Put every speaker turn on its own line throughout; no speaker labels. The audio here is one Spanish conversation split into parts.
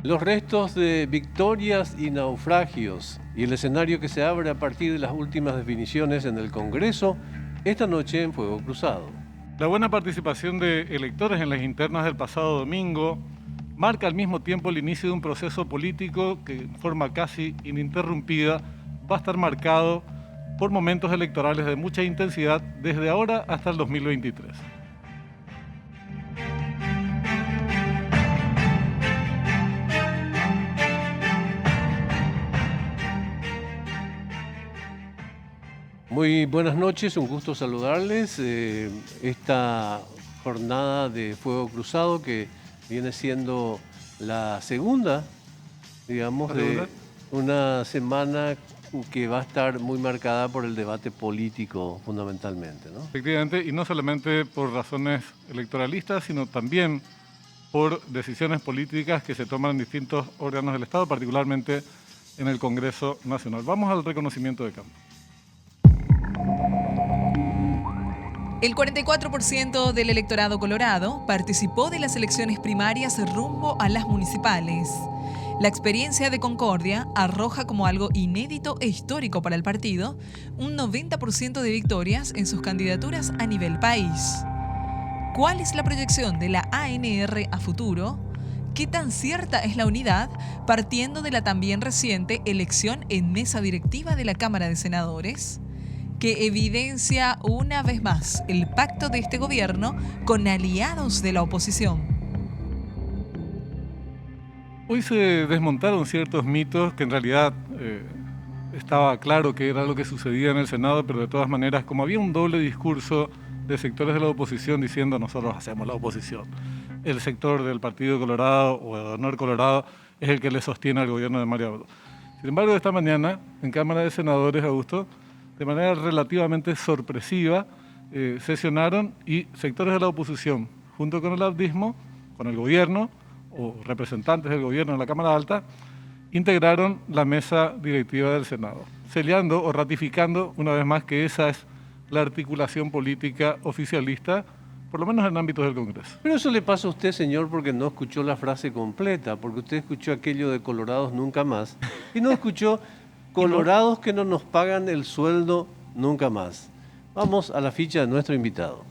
Los restos de victorias y naufragios y el escenario que se abre a partir de las últimas definiciones en el Congreso, esta noche en Fuego Cruzado.
La buena participación de electores en las internas del pasado domingo marca al mismo tiempo el inicio de un proceso político que en forma casi ininterrumpida va a estar marcado por momentos electorales de mucha intensidad desde ahora hasta el 2023.
Muy buenas noches, un gusto saludarles. Esta jornada de Fuego Cruzado que viene siendo la segunda, digamos, de una semana que va a estar muy marcada por el debate político fundamentalmente, ¿no?
Efectivamente, y no solamente por razones electoralistas, sino también por decisiones políticas que se toman en distintos órganos del Estado, particularmente en el Congreso Nacional. Vamos al reconocimiento de campo.
El 44% del electorado colorado participó de las elecciones primarias rumbo a las municipales. La experiencia de Concordia arroja como algo inédito e histórico para el partido un 90% de victorias en sus candidaturas a nivel país. ¿Cuál es la proyección de la ANR a futuro? ¿Qué tan cierta es la unidad partiendo de la también reciente elección en mesa directiva de la Cámara de Senadores, que evidencia una vez más el pacto de este gobierno con aliados de la oposición?
Hoy se desmontaron ciertos mitos que en realidad estaba claro que era lo que sucedía en el Senado, pero de todas maneras, como había un doble discurso de sectores de la oposición diciendo nosotros hacemos la oposición, el sector del Partido Colorado o de Honor Colorado es el que le sostiene al gobierno de Mario Abreu. Sin embargo, esta mañana en Cámara de Senadores, Augusto, de manera relativamente sorpresiva, sesionaron y sectores de la oposición, junto con el abdismo, con el gobierno o representantes del gobierno en la Cámara Alta, integraron la mesa directiva del Senado, sellando o ratificando una vez más que esa es la articulación política oficialista, por lo menos en ámbitos del Congreso.
Pero eso le pasa a usted, señor, porque no escuchó la frase completa, porque usted escuchó aquello de colorados nunca más y no escuchó colorados que no nos pagan el sueldo nunca más. Vamos a la ficha de nuestro invitado.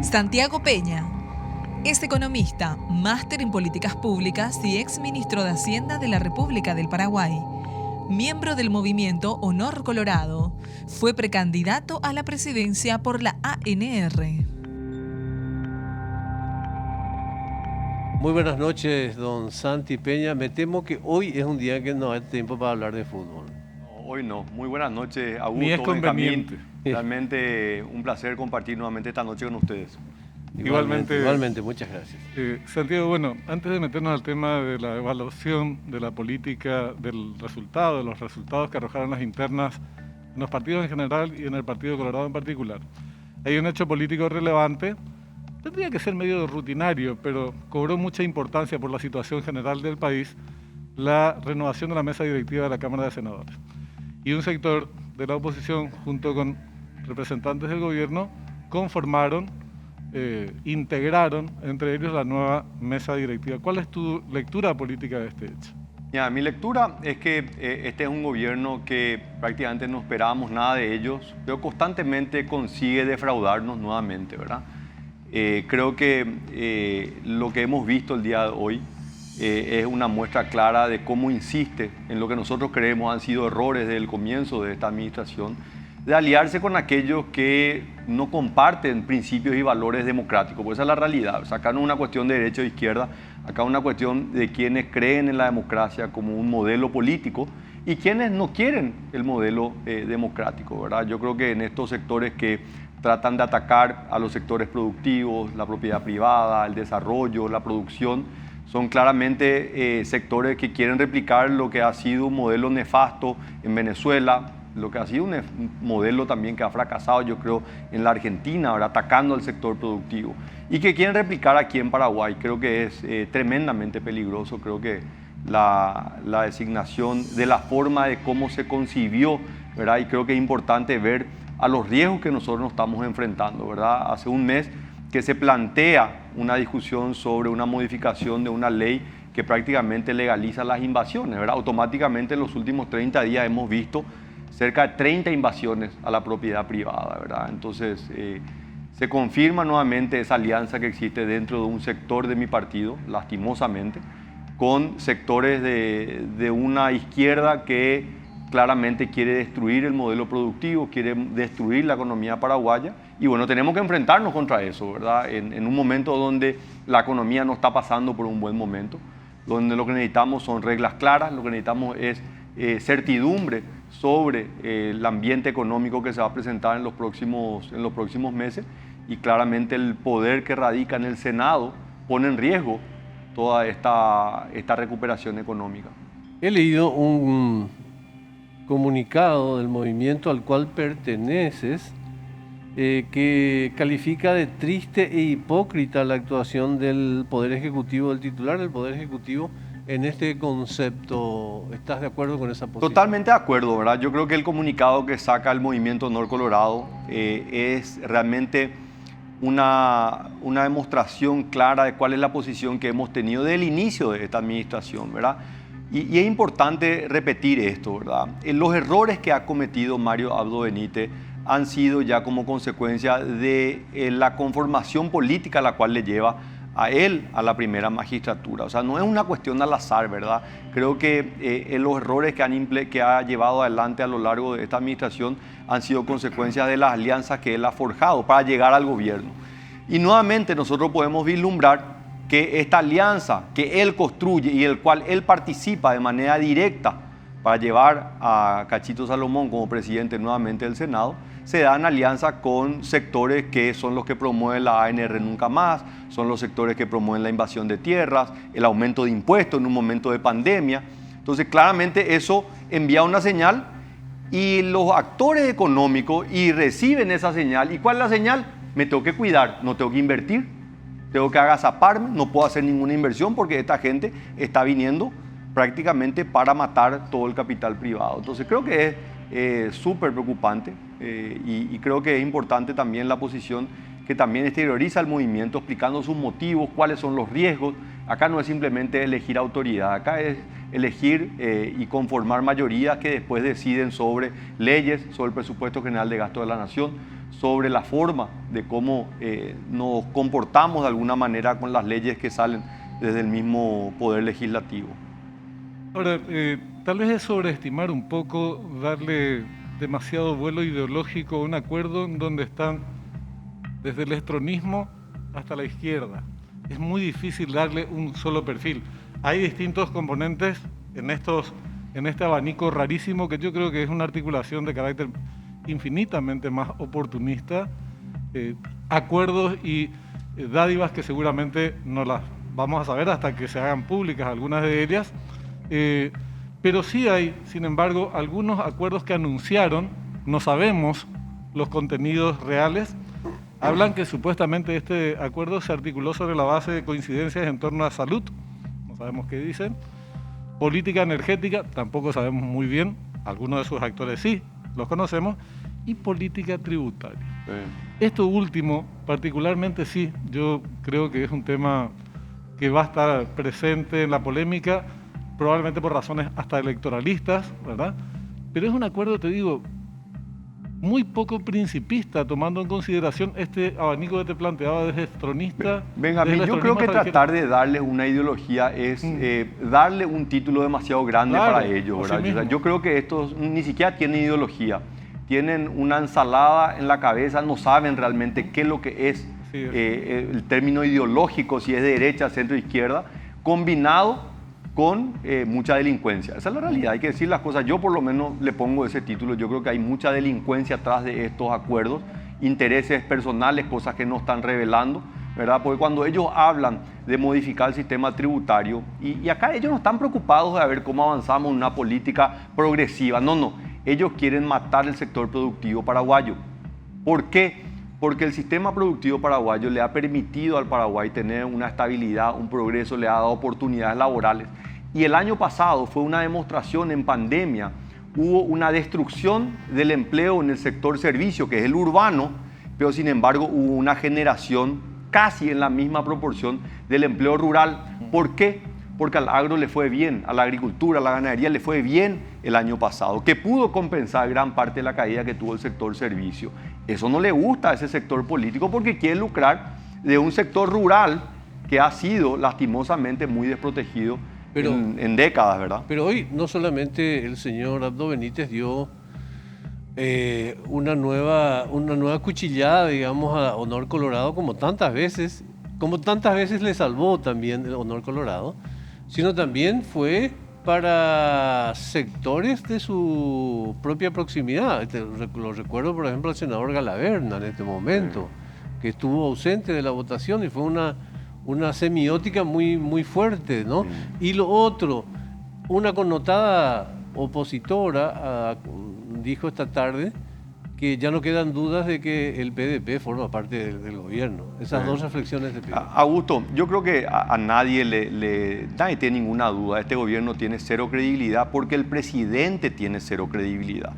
Santiago Peña es economista, máster en políticas públicas y exministro de Hacienda de la República del Paraguay. Miembro del movimiento Honor Colorado, fue precandidato a la presidencia por la ANR.
Muy buenas noches, don Santi Peña. Me temo que hoy es un día que no hay tiempo para hablar de fútbol.
No, hoy no. Muy buenas noches, Augusto.
Ni es conveniente.
Realmente un placer compartir nuevamente esta noche con ustedes.
Igualmente, muchas gracias.
Santiago, bueno, antes de meternos al tema de la evaluación de la política, del resultado, de los resultados que arrojaron las internas en los partidos en general y en el Partido Colorado en particular, hay un hecho político relevante. Tendría que ser medio rutinario, pero cobró mucha importancia por la situación general del país, la renovación de la mesa directiva de la Cámara de Senadores. Y un sector de la oposición, junto con representantes del gobierno, integraron entre ellos la nueva mesa directiva. ¿Cuál es tu lectura política de este hecho?
Ya, mi lectura es que este es un gobierno que prácticamente no esperábamos nada de ellos, pero constantemente consigue defraudarnos nuevamente, ¿verdad? Creo que lo que hemos visto el día de hoy es una muestra clara de cómo insiste en lo que nosotros creemos han sido errores desde el comienzo de esta administración, de aliarse con aquellos que no comparten principios y valores democráticos, porque esa es la realidad. O sea, acá no es una cuestión de derecha o izquierda, acá es una cuestión de quienes creen en la democracia como un modelo político y quienes no quieren el modelo democrático, ¿verdad? Yo creo que en estos sectores que tratan de atacar a los sectores productivos, la propiedad privada, el desarrollo, la producción, son claramente sectores que quieren replicar lo que ha sido un modelo nefasto en Venezuela, lo que ha sido un modelo también que ha fracasado, yo creo, en la Argentina, ahora atacando al sector productivo, y que quieren replicar aquí en Paraguay. Creo que es tremendamente peligroso. Creo que la designación de la forma de cómo se concibió, ¿verdad? Y creo que es importante ver a los riesgos que nosotros nos estamos enfrentando, ¿verdad? Hace un mes que se plantea una discusión sobre una modificación de una ley que prácticamente legaliza las invasiones, ¿verdad? Automáticamente en los últimos 30 días hemos visto cerca de 30 invasiones a la propiedad privada, ¿verdad? Entonces, se confirma nuevamente esa alianza que existe dentro de un sector de mi partido, lastimosamente, con sectores de una izquierda que claramente quiere destruir el modelo productivo, quiere destruir la economía paraguaya. Y bueno, tenemos que enfrentarnos contra eso, ¿verdad? En un momento donde la economía no está pasando por un buen momento, donde lo que necesitamos son reglas claras, lo que necesitamos es certidumbre sobre el ambiente económico que se va a presentar en los próximos meses, y claramente el poder que radica en el Senado pone en riesgo toda esta recuperación económica.
He leído un comunicado del movimiento al cual perteneces que califica de triste e hipócrita la actuación del Poder Ejecutivo, del titular del Poder Ejecutivo en este concepto. ¿Estás de acuerdo con esa posición?
Totalmente de acuerdo, ¿verdad? Yo creo que el comunicado que saca el movimiento Honor Colorado es realmente una demostración clara de cuál es la posición que hemos tenido desde el inicio de esta administración, ¿verdad? Y es importante repetir esto, ¿verdad? Los errores que ha cometido Mario Abdo Benítez han sido ya como consecuencia de la conformación política a la cual le lleva a él a la primera magistratura. O sea, no es una cuestión al azar, ¿verdad? Creo que los errores que ha llevado adelante a lo largo de esta administración han sido consecuencias de las alianzas que él ha forjado para llegar al gobierno. Y nuevamente nosotros podemos vislumbrar que esta alianza que él construye y el cual él participa de manera directa para llevar a Cachito Salomón como presidente nuevamente del Senado, se da en alianza con sectores que son los que promueven la ANR Nunca Más, son los sectores que promueven la invasión de tierras, el aumento de impuestos en un momento de pandemia. Entonces, claramente eso envía una señal y los actores económicos reciben esa señal. ¿Y cuál es la señal? Me tengo que cuidar, no tengo que invertir, tengo que agazaparme, no puedo hacer ninguna inversión porque esta gente está viniendo prácticamente para matar todo el capital privado. Entonces, creo que es súper preocupante. Y creo que es importante también la posición que también exterioriza el movimiento explicando sus motivos, cuáles son los riesgos. Acá no es simplemente elegir autoridad, acá es elegir y conformar mayorías que después deciden sobre leyes, sobre el presupuesto general de gasto de la nación, sobre la forma de cómo nos comportamos de alguna manera con las leyes que salen desde el mismo poder legislativo.
Ahora, tal vez es sobreestimar un poco, darle demasiado vuelo ideológico a un acuerdo en donde están desde el estronismo hasta la izquierda. Es muy difícil darle un solo perfil. Hay distintos componentes en este abanico rarísimo que yo creo que es una articulación de carácter infinitamente más oportunista, acuerdos y dádivas que seguramente no las vamos a saber hasta que se hagan públicas algunas de ellas. Pero sí hay, sin embargo, algunos acuerdos que anunciaron, no sabemos los contenidos reales, hablan que supuestamente este acuerdo se articuló sobre la base de coincidencias en torno a salud, no sabemos qué dicen, política energética, tampoco sabemos muy bien, algunos de sus actores sí, los conocemos, y política tributaria. Esto último, particularmente sí, yo creo que es un tema que va a estar presente en la polémica, probablemente por razones hasta electoralistas, ¿verdad? Pero es un acuerdo, te digo, muy poco principista, tomando en consideración este abanico que te planteaba desde estronista.
Benjamín, yo creo que tratar de darle una ideología es darle un título demasiado grande para ellos, ¿verdad? O sea, yo creo que estos ni siquiera tienen ideología, tienen una ensalada en la cabeza, no saben realmente qué es lo que es el término ideológico, si es de derecha, centro, izquierda, combinado con mucha delincuencia. Esa es la realidad, hay que decir las cosas. Yo por lo menos le pongo ese título. Yo creo que hay mucha delincuencia atrás de estos acuerdos, intereses personales, cosas que no están revelando, ¿verdad? Porque cuando ellos hablan de modificar el sistema tributario, y acá ellos no están preocupados de ver cómo avanzamos en una política progresiva, no, ellos quieren matar el sector productivo paraguayo. ¿Por qué? Porque el sistema productivo paraguayo le ha permitido al Paraguay tener una estabilidad, un progreso, le ha dado oportunidades laborales. Y el año pasado fue una demostración en pandemia. Hubo una destrucción del empleo en el sector servicio, que es el urbano, pero sin embargo hubo una generación casi en la misma proporción del empleo rural. ¿Por qué? Porque al agro le fue bien, a la agricultura, a la ganadería le fue bien el año pasado, que pudo compensar gran parte de la caída que tuvo el sector servicio. Eso no le gusta a ese sector político porque quiere lucrar de un sector rural que ha sido lastimosamente muy desprotegido en décadas, ¿verdad?
Pero hoy no solamente el señor Abdo Benítez dio una nueva cuchillada, digamos, a Honor Colorado, como tantas veces le salvó también el Honor Colorado, sino también fue para sectores de su propia proximidad. Lo recuerdo, por ejemplo, al senador Galaverna en este momento, que estuvo ausente de la votación y fue una semiótica muy, muy fuerte, ¿no? Y lo otro, una connotada opositora dijo esta tarde que ya no quedan dudas de que el PDP forma parte del gobierno. Esas dos reflexiones de Pedro.
Augusto, yo creo que a nadie nadie tiene ninguna duda. Este gobierno tiene cero credibilidad porque el presidente tiene cero credibilidad.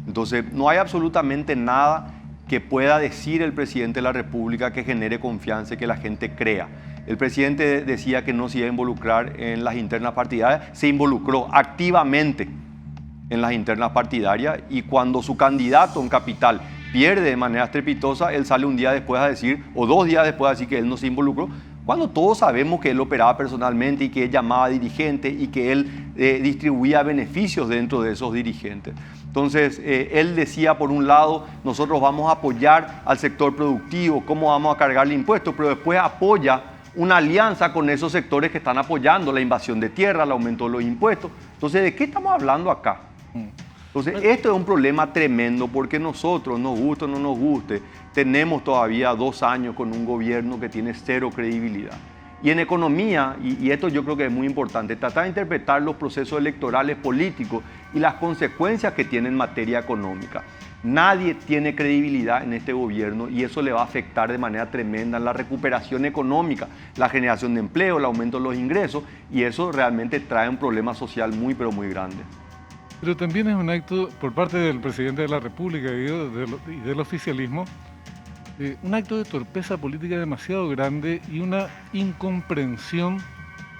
Entonces, no hay absolutamente nada que pueda decir el presidente de la República que genere confianza y que la gente crea. El presidente decía que no se iba a involucrar en las internas partidarias, se involucró activamente en las internas partidarias, y cuando su candidato en capital pierde de manera estrepitosa, él sale un día después a decir, o 2 días después a decir que él no se involucró, cuando todos sabemos que él operaba personalmente y que él llamaba a dirigentes y que él distribuía beneficios dentro de esos dirigentes. Entonces, él decía, por un lado, nosotros vamos a apoyar al sector productivo, cómo vamos a cargarle impuestos, pero después apoya una alianza con esos sectores que están apoyando la invasión de tierra, el aumento de los impuestos. Entonces, ¿de qué estamos hablando acá? Entonces, esto es un problema tremendo porque nosotros, nos guste o no nos guste, tenemos todavía 2 años con un gobierno que tiene cero credibilidad. Y en economía, y esto yo creo que es muy importante, tratar de interpretar los procesos electorales políticos y las consecuencias que tienen en materia económica. Nadie tiene credibilidad en este gobierno y eso le va a afectar de manera tremenda en la recuperación económica, la generación de empleo, el aumento de los ingresos, y eso realmente trae un problema social muy, pero muy grande.
Pero también es un acto por parte del presidente de la República y del oficialismo, un acto de torpeza política demasiado grande y una incomprensión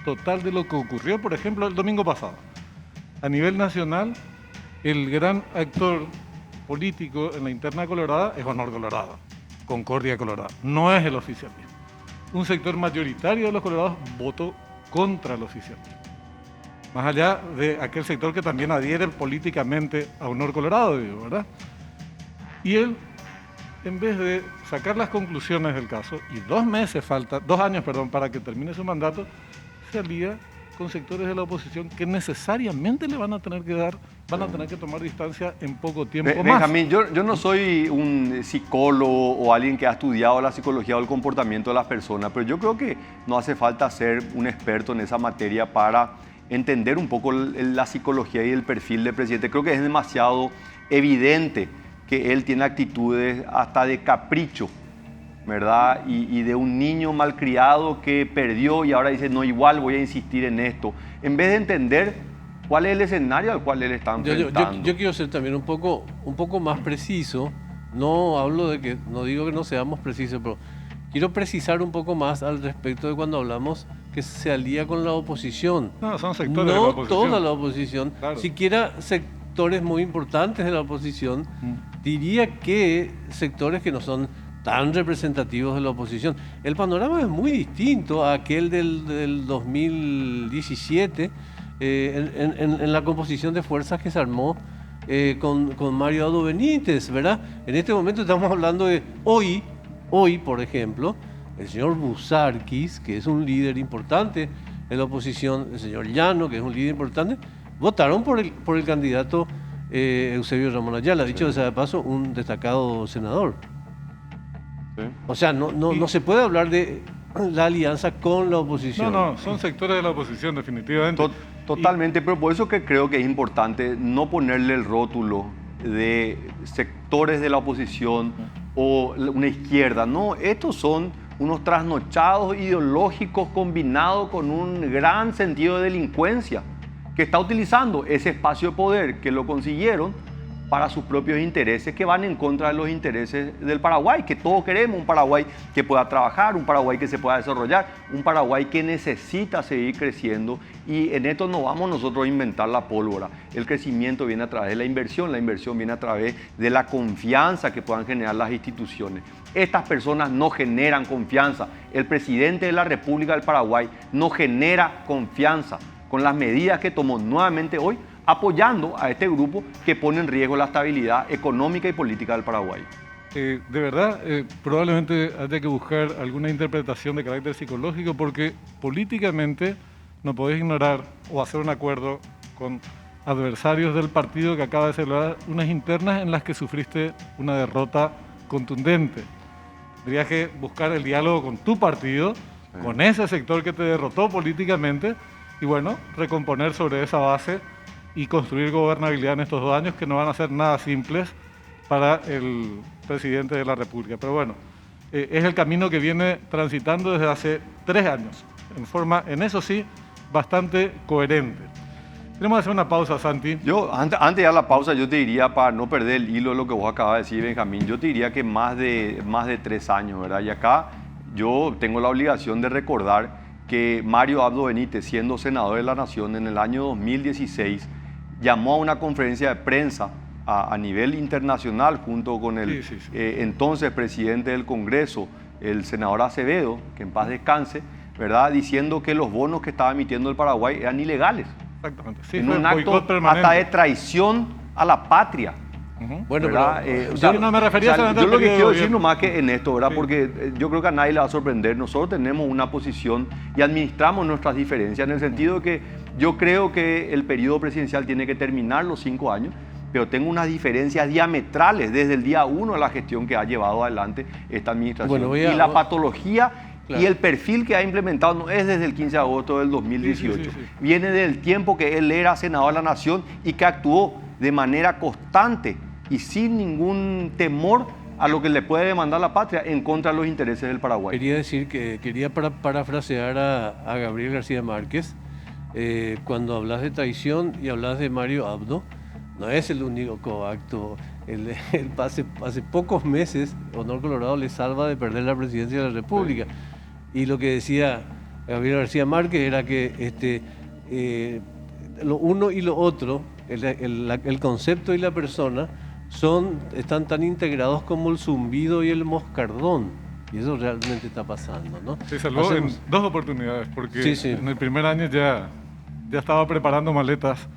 total de lo que ocurrió, por ejemplo, el domingo pasado. A nivel nacional, el gran actor político en la interna colorada es Honor Colorado, Concordia Colorada, no es el oficialismo. Un sector mayoritario de los colorados votó contra el oficialismo. Más allá de aquel sector que también adhiere políticamente a Honor Colorado, digo, ¿verdad? Y él, en vez de sacar las conclusiones del caso, y 2 años para que termine su mandato, se alía con sectores de la oposición que necesariamente le van a tener que tomar distancia en poco tiempo más.
Benjamín, yo no soy un psicólogo o alguien que ha estudiado la psicología o el comportamiento de las personas, pero yo creo que no hace falta ser un experto en esa materia para entender un poco la psicología y el perfil del presidente. Creo que es demasiado evidente que él tiene actitudes hasta de capricho, ¿verdad? Y de un niño malcriado que perdió y ahora dice, no, igual voy a insistir en esto, en vez de entender cuál es el escenario al cual él está enfrentando.
Yo quiero ser también un poco más preciso. No digo que no seamos precisos, pero quiero precisar un poco más al respecto de cuando hablamos que se alía con la oposición.
No, son sectores de la oposición.
No toda la oposición,
claro.
Siquiera sectores muy importantes de la oposición, diría que sectores que no son tan representativos de la oposición. El panorama es muy distinto a aquel del 2017, en la composición de fuerzas que se armó con Mario Abdo Benítez, ¿verdad? En este momento estamos hablando de hoy, por ejemplo, el señor Busarquis, que es un líder importante en la oposición, el señor Llano, que es un líder importante, votaron por el candidato Eusebio Ramón Ayala, dicho sea de paso, un destacado senador. Sí. O sea, no se puede hablar de la alianza con la oposición.
No, son sectores de la oposición, definitivamente.
Totalmente, pero por eso que creo que es importante no ponerle el rótulo de sectores de la oposición o una izquierda. No, estos son unos trasnochados ideológicos combinados con un gran sentido de delincuencia que está utilizando ese espacio de poder que lo consiguieron para sus propios intereses que van en contra de los intereses del Paraguay, que todos queremos un Paraguay que pueda trabajar, un Paraguay que se pueda desarrollar, un Paraguay que necesita seguir creciendo, y en esto no vamos nosotros a inventar la pólvora. El crecimiento viene a través de la inversión viene a través de la confianza que puedan generar las instituciones. Estas personas no generan confianza. El presidente de la República del Paraguay no genera confianza con las medidas que tomó nuevamente hoy, apoyando a este grupo que pone en riesgo la estabilidad económica y política del Paraguay.
De verdad, probablemente haya que buscar alguna interpretación de carácter psicológico, porque políticamente no podés ignorar o hacer un acuerdo con adversarios del partido que acaba de celebrar unas internas en las que sufriste una derrota contundente. Tendrías que buscar el diálogo con tu partido, con ese sector que te derrotó políticamente, y bueno, recomponer sobre esa base y construir gobernabilidad en estos 2 años que no van a ser nada simples para el presidente de la República. Pero bueno, es el camino que viene transitando desde hace 3 años, en forma, en eso sí, bastante coherente. Tenemos que hacer una pausa, Santi.
Yo, antes de la pausa, yo te diría, para no perder el hilo de lo que vos acabas de decir, Benjamín, yo te diría que más de 3 años, ¿verdad? Y acá yo tengo la obligación de recordar que Mario Abdo Benítez, siendo senador de la Nación en el año 2016, llamó a una conferencia de prensa a nivel internacional junto con el entonces presidente del Congreso, el senador Acevedo, que en paz descanse, ¿verdad? Diciendo que los bonos que estaba emitiendo el Paraguay eran ilegales.
Exactamente. Sí,
en un acto hasta de traición a la patria.
Bueno,
pero yo no me refería solamente
yo lo que quiero decir
gobierno.
nomás que en esto, ¿verdad? Porque yo creo que a nadie le va a sorprender. Nosotros tenemos una posición y administramos nuestras diferencias en el sentido de que yo creo que el periodo presidencial tiene que terminar los 5 años, pero tengo unas diferencias diametrales desde el día 1 de la gestión que ha llevado adelante esta administración. Y la patología y el perfil que ha implementado no es desde el 15 de agosto del 2018. Viene del tiempo que él era senador de la Nación y que actuó de manera constante y sin ningún temor a lo que le puede demandar la patria en contra de los intereses del Paraguay.
Quería decir que quería parafrasear a Gabriel García Márquez. Cuando hablas de traición y hablas de Mario Abdo, no es el único acto. Hace pocos meses, Honor Colorado le salva de perder la presidencia de la República. Y lo que decía Gabriel García Márquez era que lo uno y lo otro, el concepto y la persona, están tan integrados como el zumbido y el moscardón. Y eso realmente está pasando, ¿no?
Se salvó en 2 oportunidades, porque en el primer año ya estaba preparando maletas.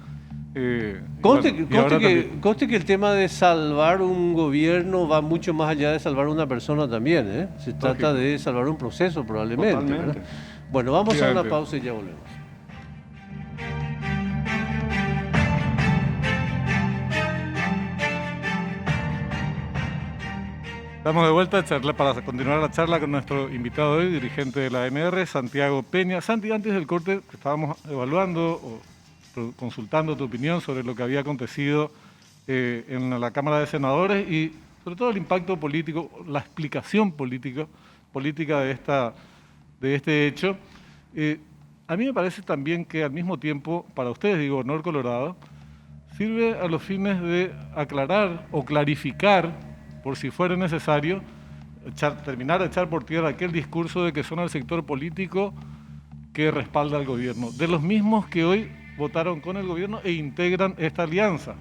Conste que el tema de salvar un gobierno va mucho más allá de salvar una persona también, ¿eh? Se trata de salvar un proceso probablemente, ¿verdad? Bueno, vamos a una pausa y ya volvemos.
Estamos de vuelta para continuar la charla con nuestro invitado hoy, dirigente de la ANR, Santiago Peña. Santi, antes del corte estábamos evaluando o consultando tu opinión sobre lo que había acontecido en la Cámara de Senadores y sobre todo el impacto político, la explicación política de este hecho. A mí me parece también que al mismo tiempo, para ustedes, digo, Honor Colorado, sirve a los fines de aclarar o clarificar, por si fuera necesario, terminar de echar por tierra aquel discurso de que son el sector político que respalda al gobierno, de los mismos que hoy votaron con el gobierno e integran esta alianza.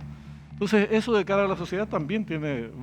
Entonces, eso de cara a la sociedad también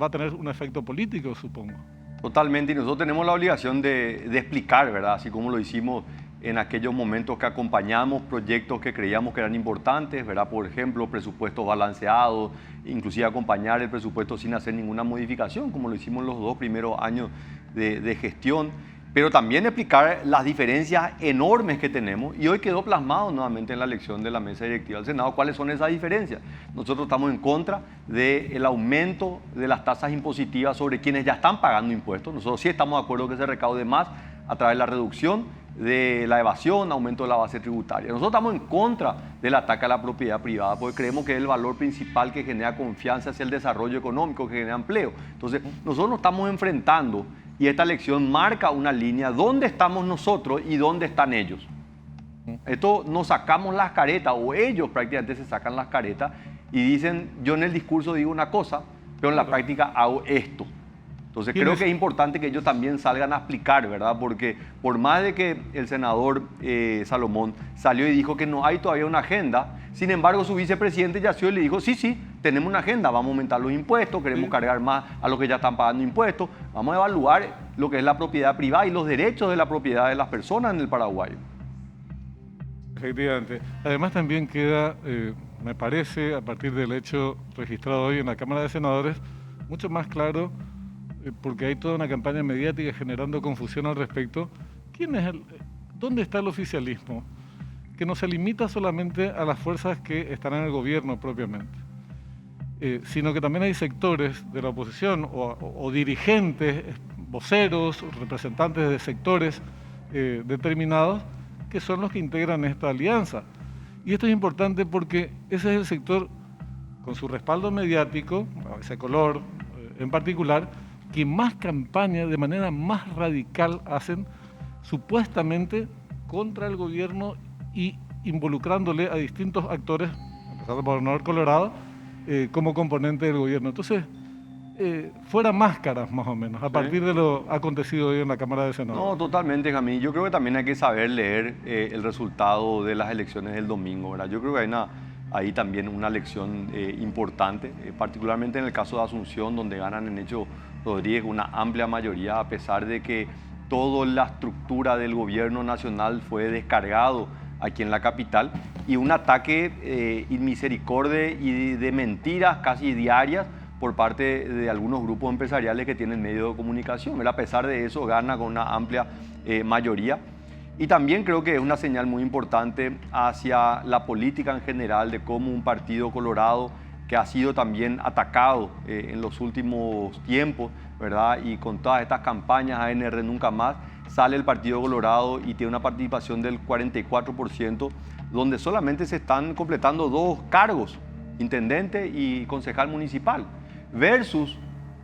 va a tener un efecto político, supongo.
Totalmente, y nosotros tenemos la obligación de explicar, ¿verdad? Así como lo hicimos en aquellos momentos que acompañamos proyectos que creíamos que eran importantes, ¿verdad? Por ejemplo, presupuestos balanceados, inclusive acompañar el presupuesto sin hacer ninguna modificación, como lo hicimos en los 2 primeros años de gestión, pero también explicar las diferencias enormes que tenemos, y hoy quedó plasmado nuevamente en la elección de la mesa directiva del Senado cuáles son esas diferencias. Nosotros estamos en contra del aumento de las tasas impositivas sobre quienes ya están pagando impuestos. Nosotros sí estamos de acuerdo que se recaude más a través de la reducción de la evasión, aumento de la base tributaria. Nosotros estamos en contra del ataque a la propiedad privada porque creemos que es el valor principal que genera confianza hacia el desarrollo económico, que genera empleo. Entonces, nosotros nos estamos enfrentando y esta elección marca una línea dónde estamos nosotros y dónde están ellos. Esto nos sacamos las caretas, o ellos prácticamente se sacan las caretas, y dicen, yo en el discurso digo una cosa, pero en la práctica hago esto. Entonces creo que es importante que ellos también salgan a explicar, ¿verdad? Porque por más de que el senador Salomón salió y dijo que no hay todavía una agenda, sin embargo su vicepresidente Yació le dijo, sí, tenemos una agenda, vamos a aumentar los impuestos, queremos cargar más a los que ya están pagando impuestos, vamos a evaluar lo que es la propiedad privada y los derechos de la propiedad de las personas en el Paraguay.
Efectivamente. Además también queda, me parece, a partir del hecho registrado hoy en la Cámara de Senadores, mucho más claro, porque hay toda una campaña mediática generando confusión al respecto. ¿Dónde está el oficialismo? Que no se limita solamente a las fuerzas que están en el gobierno propiamente, sino que también hay sectores de la oposición o dirigentes, voceros, representantes de sectores determinados que son los que integran esta alianza. Y esto es importante porque ese es el sector con su respaldo mediático, ese color en particular, que más campaña de manera más radical hacen supuestamente contra el gobierno y involucrándole a distintos actores, empezando por el gobernador Colorado, como componente del gobierno. Entonces, fuera máscaras más o menos, a partir de lo acontecido hoy en la Cámara de Senadores.
No, totalmente, Jamil. Yo creo que también hay que saber leer el resultado de las elecciones del domingo, ¿verdad? Yo creo que hay ahí también una lección importante, particularmente en el caso de Asunción, donde ganan en hecho Rodríguez una amplia mayoría, a pesar de que toda la estructura del gobierno nacional fue descargado aquí en la capital, y un ataque inmisericordia y de mentiras casi diarias por parte de algunos grupos empresariales que tienen medios de comunicación. Pero a pesar de eso gana con una amplia mayoría. Y también creo que es una señal muy importante hacia la política en general de cómo un partido colorado que ha sido también atacado en los últimos tiempos, ¿verdad? Y con todas estas campañas ANR Nunca Más, sale el Partido Colorado y tiene una participación del 44%, donde solamente se están completando 2 cargos, intendente y concejal municipal, versus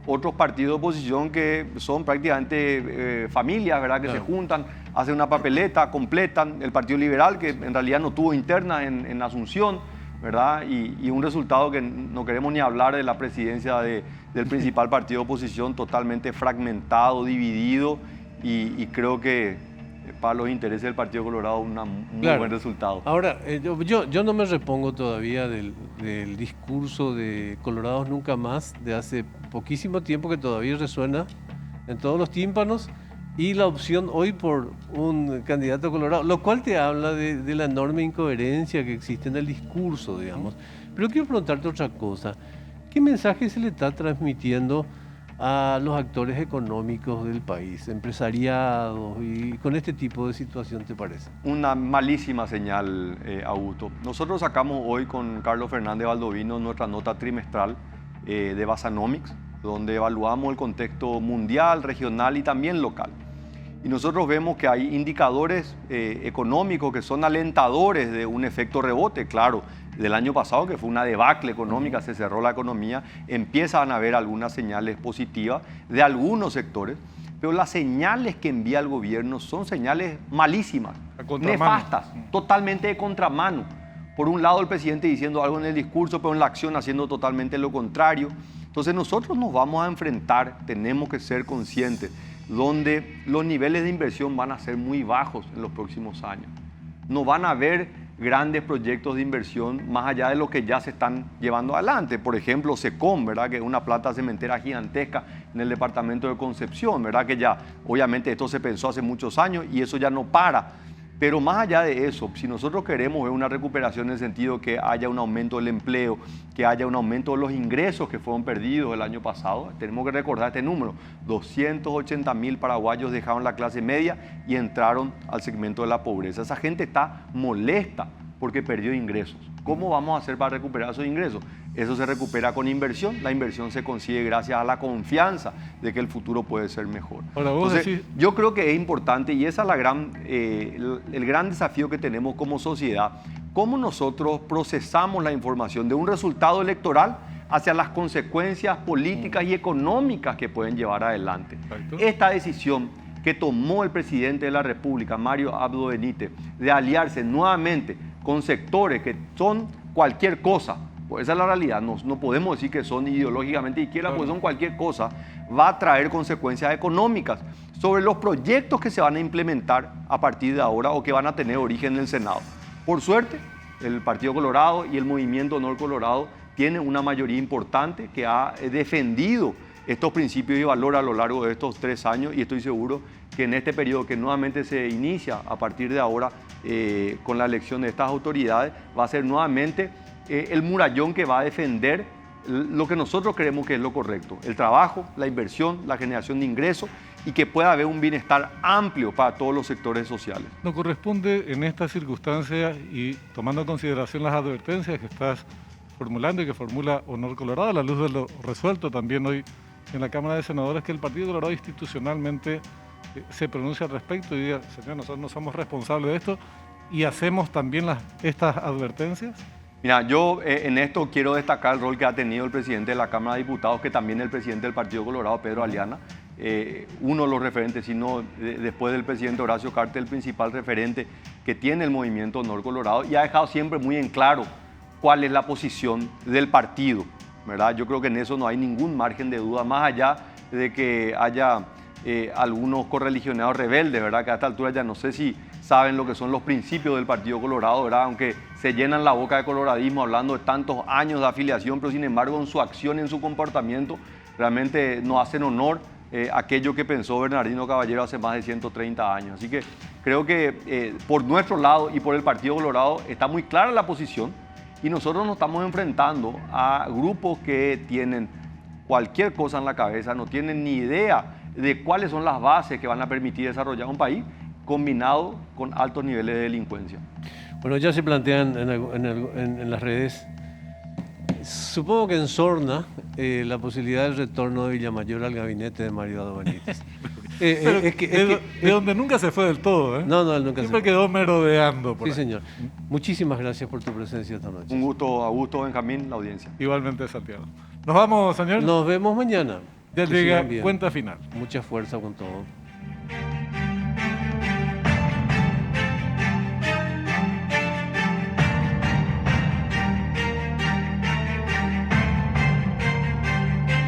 otros partidos de oposición que son prácticamente familias, ¿verdad? Que se juntan, hacen una papeleta, completan. El Partido Liberal, que en realidad no tuvo interna en Asunción, ¿verdad? Y un resultado que no queremos ni hablar de la presidencia del principal partido de oposición, totalmente fragmentado, dividido, y creo que para los intereses del Partido Colorado un muy buen resultado.
Ahora, yo no me repongo todavía del discurso de Colorados Nunca Más de hace poquísimo tiempo, que todavía resuena en todos los tímpanos, y la opción hoy por un candidato colorado, lo cual te habla de la enorme incoherencia que existe en el discurso, digamos. Pero quiero preguntarte otra cosa. ¿Qué mensaje se le está transmitiendo a los actores económicos del país, empresariados, y con este tipo de situación, te parece?
Una malísima señal, Augusto. Nosotros sacamos hoy con Carlos Fernández Baldovino nuestra nota trimestral de Basanomics, donde evaluamos el contexto mundial, regional y también local. Y nosotros vemos que hay indicadores económicos que son alentadores de un efecto rebote, claro. Del año pasado, que fue una debacle económica, se cerró la economía, empiezan a haber algunas señales positivas de algunos sectores, pero las señales que envía el gobierno son señales malísimas, nefastas, totalmente de contramano. Por un lado el presidente diciendo algo en el discurso, pero en la acción haciendo totalmente lo contrario. Entonces nosotros nos vamos a enfrentar, tenemos que ser conscientes, donde los niveles de inversión van a ser muy bajos en los próximos años. No van a haber grandes proyectos de inversión más allá de lo que ya se están llevando adelante. Por ejemplo, SECOM, ¿verdad? Que es una planta cementera gigantesca en el departamento de Concepción, ¿verdad? Que ya, obviamente, esto se pensó hace muchos años y eso ya no para. Pero más allá de eso, si nosotros queremos ver una recuperación en el sentido que haya un aumento del empleo, que haya un aumento de los ingresos que fueron perdidos el año pasado, tenemos que recordar este número. 280.000 paraguayos dejaron la clase media y entraron al segmento de la pobreza. Esa gente está molesta porque perdió ingresos. ¿Cómo vamos a hacer para recuperar esos ingresos? Eso se recupera con inversión. La inversión se consigue gracias a la confianza de que el futuro puede ser mejor.
Ahora,
entonces, yo creo que es importante, y esa es el gran desafío que tenemos como sociedad, cómo nosotros procesamos la información de un resultado electoral hacia las consecuencias políticas y económicas que pueden llevar adelante.
Perfecto.
Esta decisión que tomó el presidente de la República, Mario Abdo Benítez, de aliarse nuevamente con sectores que son cualquier cosa, Pues esa es la realidad, no podemos decir que son ideológicamente de izquierda, porque son cualquier cosa, va a traer consecuencias económicas sobre los proyectos que se van a implementar a partir de ahora o que van a tener origen en el Senado. Por suerte, el Partido Colorado y el Movimiento Honor Colorado tienen una mayoría importante que ha defendido estos principios y valores a lo largo de estos 3 años, y estoy seguro que en este periodo que nuevamente se inicia a partir de ahora con la elección de estas autoridades, va a ser nuevamente el murallón que va a defender lo que nosotros creemos que es lo correcto, el trabajo, la inversión, la generación de ingresos y que pueda haber un bienestar amplio para todos los sectores sociales.
Nos corresponde en estas circunstancias y tomando en consideración las advertencias que estás formulando y que formula Honor Colorado, a la luz de lo resuelto también hoy en la Cámara de Senadores, que el Partido Colorado institucionalmente se pronuncia al respecto y diga, señor, nosotros no somos responsables de esto y hacemos también estas advertencias?
Mira, yo en esto quiero destacar el rol que ha tenido el presidente de la Cámara de Diputados, que también es el presidente del Partido Colorado, Pedro Aliana, uno de los referentes, sino después del presidente Horacio Cartes, el principal referente que tiene el movimiento Honor Colorado, y ha dejado siempre muy en claro cuál es la posición del partido, ¿verdad? Yo creo que en eso no hay ningún margen de duda, más allá de que haya algunos correligionados rebeldes, ¿verdad? Que a esta altura ya no sé si saben lo que son los principios del Partido Colorado, ¿verdad? Aunque se llenan la boca de coloradismo hablando de tantos años de afiliación, pero sin embargo en su acción, en su comportamiento, realmente no hacen honor aquello que pensó Bernardino Caballero hace más de 130 años. Así que creo que por nuestro lado y por el Partido Colorado está muy clara la posición y nosotros nos estamos enfrentando a grupos que tienen cualquier cosa en la cabeza, no tienen ni idea de cuáles son las bases que van a permitir desarrollar un país combinado con altos niveles de delincuencia.
Bueno, ya se plantean en las redes, supongo que en Sorna, la posibilidad del retorno de Villamayor al gabinete de Mario Dado Benítez.
De donde nunca se fue del todo, ¿eh?
No, él nunca
siempre
se fue.
quedó merodeando por
Sí,
ahí.
señor. Muchísimas gracias por tu presencia esta noche.
Un gusto, Augusto, Benjamín, la audiencia.
Igualmente, Santiago. Nos vamos, señor.
Nos vemos mañana.
Ya
Que sigan
llega
bien.
cuenta final.
Mucha fuerza con todo.